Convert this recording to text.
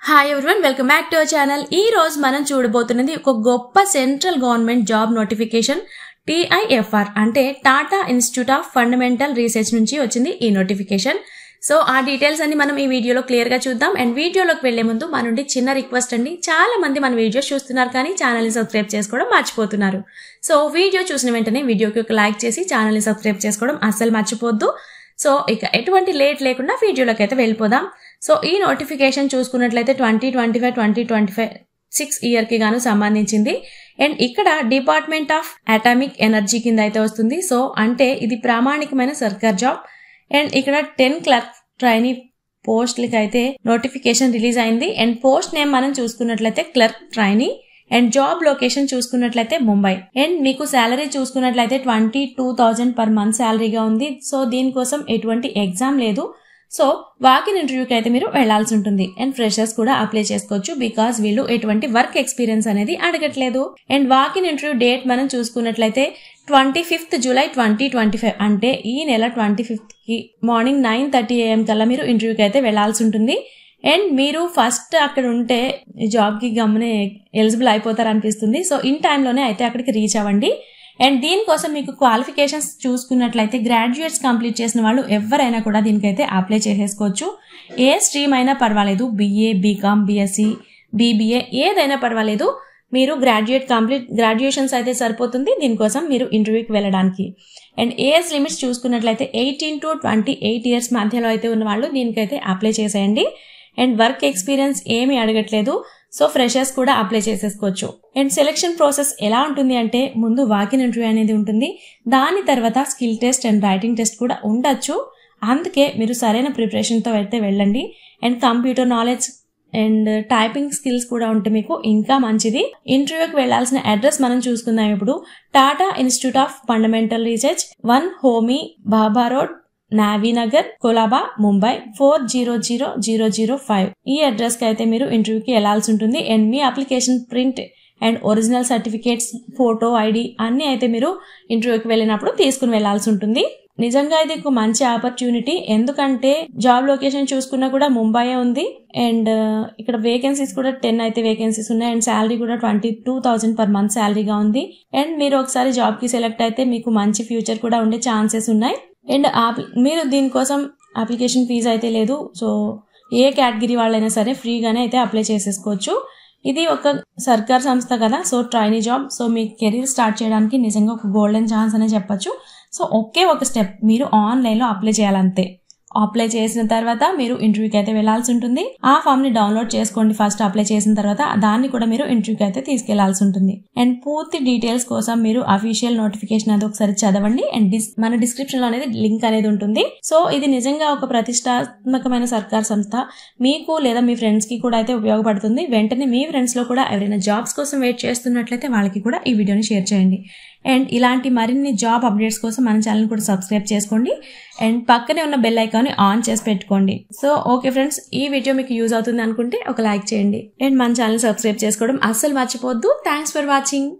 Hi everyone, welcome back to our channel. ఈ రోజు మనం చూడబోతున్నది ఒక గొప్ప central government job notification. TIFR అంటే Tata institute of fundamental research నుంచి వచ్చింది ఈ నోటిఫికేషన్. సో ఆ డీటెయిల్స్ అన్ని మనం ఈ వీడియోలో క్లియర్ గా చూద్దాం. అండ్ వీడియోలోకి వెళ్లే ముందు మన నుండి చిన్న రిక్వెస్ట్ అండి, చాలా మంది మన వీడియోస్ చూస్తున్నారు కానీ ఛానల్ ని సబ్స్క్రైబ్ చేసుకోవడం మర్చిపోతున్నారు. సో వీడియో చూసిన వెంటనే వీడియోకి ఒక లైక్ చేసి ఛానల్ ని సబ్స్క్రైబ్ చేసుకోవడం అస్సలు మర్చిపోద్దు. సో ఇక ఎటువంటి లేట్ లేకుండా వీడియోలోకి అయితే వెళ్ళిపోదాం. సో ఈ నోటిఫికేషన్ చూసుకున్నట్లయితే 2025-2026 ఇయర్ కి గాను సంబంధించింది. అండ్ ఇక్కడ డిపార్ట్మెంట్ ఆఫ్ అటామిక్ ఎనర్జీ కింద అయితే వస్తుంది. సో అంటే ఇది ప్రామాణికమైన సర్కార్ జాబ్. అండ్ ఇక్కడ 10 క్లర్క్ ట్రైనీ పోస్ట్లకి అయితే నోటిఫికేషన్ రిలీజ్ అయింది. అండ్ పోస్ట్ నేమ్ మనం చూసుకున్నట్లయితే clerk trainee. And job location చూసుకున్నట్లయితే ముంబై. అండ్ మీకు శాలరీ చూసుకున్నట్లయితే 22,000 పర్ మంత్ శాలరీగా ఉంది. సో దీనికోసం ఎటువంటి ఎగ్జామ్ లేదు. సో వాకిన్ ఇంటర్వ్యూకి అయితే మీరు వెళ్లాల్సి ఉంటుంది. అండ్ ఫ్రెషర్స్ కూడా అప్లై చేసుకోవచ్చు, బికాస్ వీళ్ళు ఎటువంటి వర్క్ ఎక్స్పీరియన్స్ అనేది అడగట్లేదు. అండ్ వాకిన్ ఇంటర్వ్యూ డేట్ మనం చూసుకున్నట్లయితే 25th జూలై 2025 అంటే ఈ నెల 25th కి మార్నింగ్ 9:30 AM కల్లా మీరు ఇంటర్వ్యూకి అయితే వెళ్లాల్సి ఉంటుంది. అండ్ మీరు ఫస్ట్ అక్కడ ఉంటే జాబ్ కి గమ్మునే ఎలిజిబుల్ అయిపోతారు అనిపిస్తుంది. సో ఇన్ టైంలోనే అయితే అక్కడికి రీచ్ అవ్వండి. అండ్ దీనికోసం మీకు క్వాలిఫికేషన్స్ చూసుకున్నట్లయితే గ్రాడ్యుయేట్స్ కంప్లీట్ చేసిన వాళ్ళు ఎవరైనా కూడా దీనికైతే అప్లై చేసేసుకోవచ్చు. ఏ స్ట్రీమ్ అయినా పర్వాలేదు, BA, BCom, BSc, BBA ఏదైనా పర్వాలేదు. మీరు గ్రాడ్యుయేషన్స్ అయితే సరిపోతుంది దీనికోసం మీరు ఇంటర్వ్యూకి వెళ్ళడానికి. అండ్ ఏజ్ లిమిట్స్ చూసుకున్నట్లయితే 18 to 28 years మధ్యలో అయితే ఉన్న వాళ్ళు దీనికైతే అప్లై చేసేయండి. అండ్ వర్క్ ఎక్స్పీరియన్స్ ఏమీ అడగట్లేదు. సో ఫ్రెషర్స్ కూడా అప్లై చేసేసుకోవచ్చు. అండ్ సెలెక్షన్ ప్రాసెస్ ఎలా ఉంటుంది అంటే ముందు వాకిన్ ఇంటర్వ్యూ అనేది ఉంటుంది. దాని తర్వాత skill test and writing test కూడా ఉండొచ్చు. అందుకే మీరు సరైన ప్రిపరేషన్తో అయితే వెళ్ళండి. And computer knowledge and typing skills కూడా ఉంటే మీకు ఇంకా మంచిది. ఇంటర్వ్యూకి వెళ్లాల్సిన అడ్రస్ మనం చూసుకుందాం ఇప్పుడు. Tata institute of fundamental research, 1 Homi Bhabha road, Navy Nagar, Colaba, Mumbai 400005. ఈ అడ్రస్ కి అయితే మీరు ఇంటర్వ్యూకి వెళ్లాల్సి ఉంటుంది. అండ్ మీ application print and original certificates, photo, ID అన్ని అయితే మీరు ఇంటర్వ్యూకి వెళ్ళినప్పుడు తీసుకుని వెళ్లాల్సి ఉంటుంది. నిజంగా ఇది ఒక మంచి ఆపర్చునిటీ, ఎందుకంటే జాబ్ లొకేషన్ చూసుకున్నా కూడా ముంబైయే ఉంది. అండ్ ఇక్కడ వేకెన్సీస్ కూడా 10 అయితే వేకెన్సీస్ ఉన్నాయి. అండ్ శాలరీ కూడా 22,000 పర్ మంత్ శాలరీగా ఉంది. అండ్ మీరు ఒకసారి జాబ్ కి సెలెక్ట్ అయితే మీకు మంచి ఫ్యూచర్ కూడా ఉండే ఛాన్సెస్ ఉన్నాయి. అండ్ మీరు దీనికోసం అప్లికేషన్ ఫీజు అయితే లేదు. సో ఏ కేటగిరీ వాళ్ళైనా సరే ఫ్రీగానే అయితే అప్లై చేసేసుకోవచ్చు. ఇది ఒక సర్కార్ సంస్థ కదా, సో ట్రైనీ జాబ్. సో మీ కెరీర్ స్టార్ట్ చేయడానికి నిజంగా ఒక గోల్డెన్ ఛాన్స్ అనే చెప్పొచ్చు. సో ఒకే ఒక స్టెప్, మీరు ఆన్లైన్లో అప్లై చేయాలంతే. అప్లై చేసిన తర్వాత మీరు ఇంటర్వ్యూకి అయితే వెళ్లాల్సి ఉంటుంది. ఆ ఫామ్ ని డౌన్లోడ్ చేసుకోండి ఫస్ట్. అప్లై చేసిన తర్వాత దాన్ని కూడా మీరు ఇంటర్వ్యూకి అయితే తీసుకెళ్లాల్సి ఉంటుంది. అండ్ పూర్తి డీటెయిల్స్ కోసం మీరు అఫీషియల్ నోటిఫికేషన్ అది ఒకసారి చదవండి. అండ్ మన డిస్క్రిప్షన్ లో అనేది లింక్ అనేది ఉంటుంది. సో ఇది నిజంగా ఒక ప్రతిష్టాత్మకమైన సర్కార్ సంస్థ. మీకు లేదా మీ ఫ్రెండ్స్ కి కూడా అయితే ఉపయోగపడుతుంది. వెంటనే మీ ఫ్రెండ్స్ లో కూడా ఎవరైనా జాబ్స్ కోసం వెయిట్ చేస్తున్నట్లయితే వాళ్ళకి కూడా ఈ వీడియోని షేర్ చేయండి. అండ్ ఇలాంటి మరిన్ని జాబ్ అప్డేట్స్ కోసం మన ఛానల్ కూడా సబ్స్క్రైబ్ చేసుకోండి. అండ్ పక్కనే ఉన్న బెల్ ఐకాన్ ఆన్ చేసి పెట్టుకోండి. సో ఓకే ఫ్రెండ్స్, ఈ వీడియో మీకు యూజ్ అవుతుంది అనుకుంటే ఒక లైక్ చేయండి. అండ్ మన ఛానల్ సబ్స్క్రైబ్ చేసుకోవడం అస్సలు మర్చిపోవద్దు. Thanks for watching.